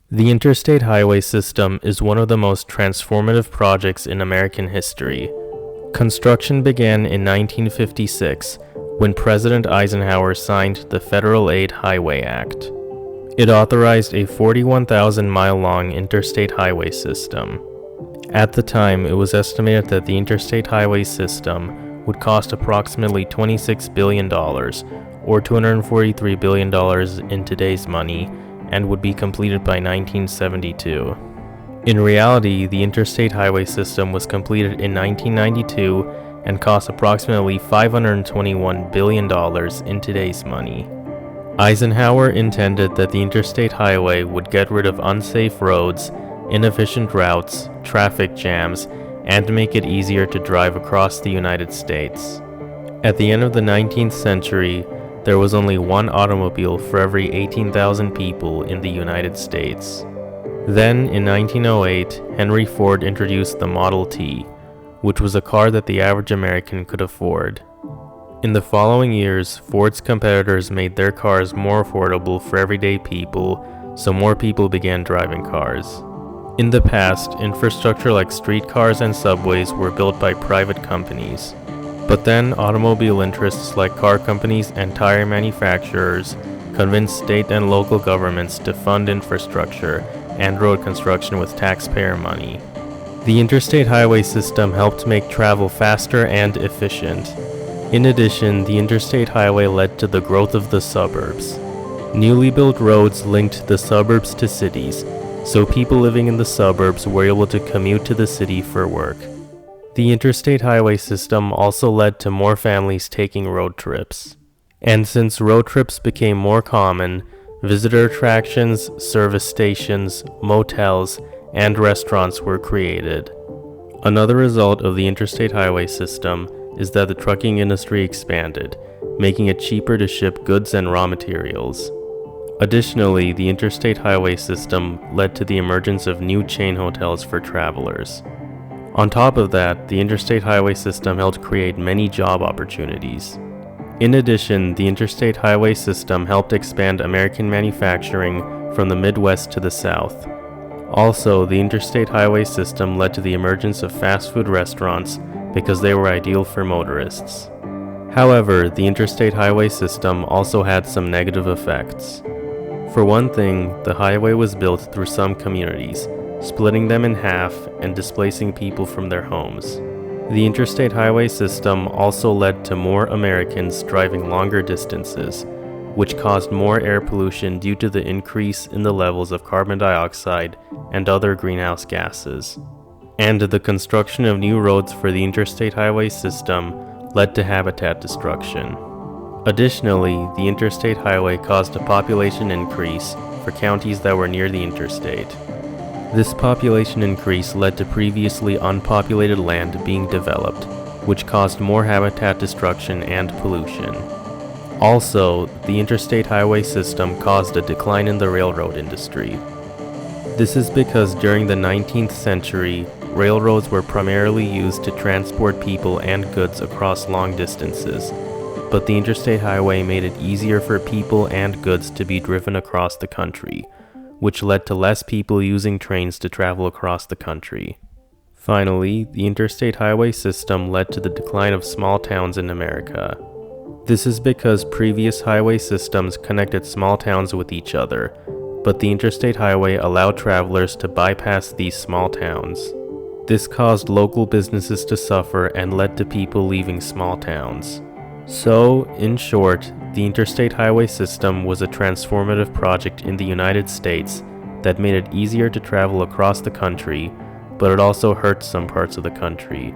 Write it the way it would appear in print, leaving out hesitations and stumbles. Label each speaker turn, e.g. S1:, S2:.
S1: The Interstate Highway System is one of the most transformative projects in American history. Construction began in 1956 when President Eisenhower signed the Federal Aid Highway Act. It authorized a 41,000-mile-long interstate highway system. At the time, it was estimated that the Interstate Highway System would cost approximately $26 billion, or $243 billion in today's money, and would be completed by 1972. In reality, the Interstate Highway System was completed in 1992 and cost approximately $521 billion in today's money. Eisenhower intended that the Interstate Highway would get rid of unsafe roads, inefficient routes, traffic jams, and make it easier to drive across the United States. At the end of the 19th century, there was only one automobile for every 18,000 people in the United States. Then, in 1908, Henry Ford introduced the Model T, which was a car that the average American could afford. In the following years, Ford's competitors made their cars more affordable for everyday people, so more people began driving cars. In the past, infrastructure like streetcars and subways were built by private companies. But then automobile interests like car companies and tire manufacturers convinced state and local governments to fund infrastructure and road construction with taxpayer money. The Interstate Highway System helped make travel faster and efficient. In addition, the Interstate Highway led to the growth of the suburbs. Newly built roads linked the suburbs to cities, so people living in the suburbs were able to commute to the city for work. The Interstate Highway System also led to more families taking road trips. And since road trips became more common, visitor attractions, service stations, motels, and restaurants were created. Another result of the Interstate Highway System is that the trucking industry expanded, making it cheaper to ship goods and raw materials. Additionally, the Interstate Highway System led to the emergence of new chain hotels for travelers. On top of that, the Interstate Highway System helped create many job opportunities. In addition, the Interstate Highway System helped expand American manufacturing from the Midwest to the South. Also, the Interstate Highway System led to the emergence of fast food restaurants because they were ideal for motorists. However, the Interstate Highway System also had some negative effects. For one thing, the highway was built through some communities, splitting them in half and displacing people from their homes. The Interstate Highway System also led to more Americans driving longer distances, which caused more air pollution due to the increase in the levels of carbon dioxide and other greenhouse gases. And the construction of new roads for the Interstate Highway System led to habitat destruction. Additionally, the Interstate Highway caused a population increase for counties that were near the interstate. This population increase led to previously unpopulated land being developed, which caused more habitat destruction and pollution. Also, the Interstate Highway System caused a decline in the railroad industry. This is because during the 19th century, railroads were primarily used to transport people and goods across long distances, but the Interstate Highway made it easier for people and goods to be driven across the country, which led to less people using trains to travel across the country. Finally, the Interstate Highway System led to the decline of small towns in America. This is because previous highway systems connected small towns with each other, but the Interstate Highway allowed travelers to bypass these small towns. This caused local businesses to suffer and led to people leaving small towns. So, in short, the Interstate Highway System was a transformative project in the United States that made it easier to travel across the country, but it also hurt some parts of the country,